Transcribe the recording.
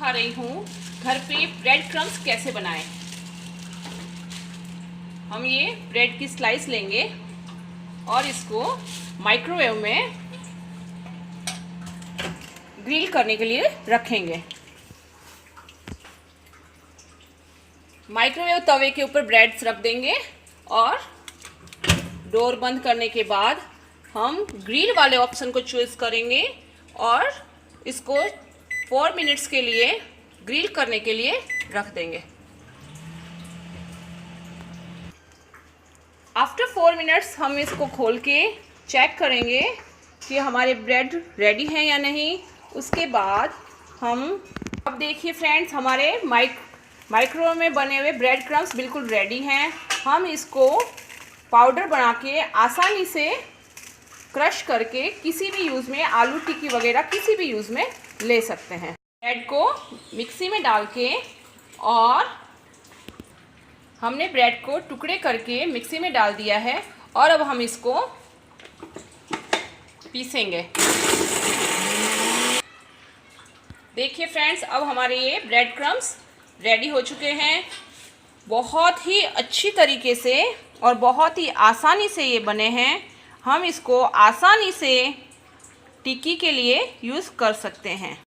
दिखा रही हूँ घर पे ब्रेड क्रम्स कैसे बनाएं। हम ये ब्रेड की स्लाइस लेंगे और इसको माइक्रोवेव में ग्रिल करने के लिए रखेंगे। माइक्रोवेव तवे के ऊपर ब्रेड्स रख देंगे और डोर बंद करने के बाद हम ग्रिल वाले ऑप्शन को चूज करेंगे और इसको 4 मिनट्स के लिए ग्रिल करने के लिए रख देंगे। आफ्टर 4 मिनट्स हम इसको खोल के चेक करेंगे कि हमारे ब्रेड रेडी हैं या नहीं। उसके बाद हम अब देखिए फ्रेंड्स, हमारे माइक्रोवेव में बने हुए ब्रेड क्रम्स बिल्कुल रेडी हैं। हम इसको पाउडर बना के आसानी से क्रश करके किसी भी यूज़ में, आलू टिक्की वगैरह किसी भी यूज़ में ले सकते हैं। ब्रेड को मिक्सी में डाल के और हमने ब्रेड को टुकड़े करके मिक्सी में डाल दिया है और अब हम इसको पीसेंगे। देखिए फ्रेंड्स, अब हमारे ये ब्रेड क्रम्स रेडी हो चुके हैं। बहुत ही अच्छी तरीके से और बहुत ही आसानी से ये बने हैं। हम इसको आसानी से टिक्की के लिए यूज़ कर सकते हैं।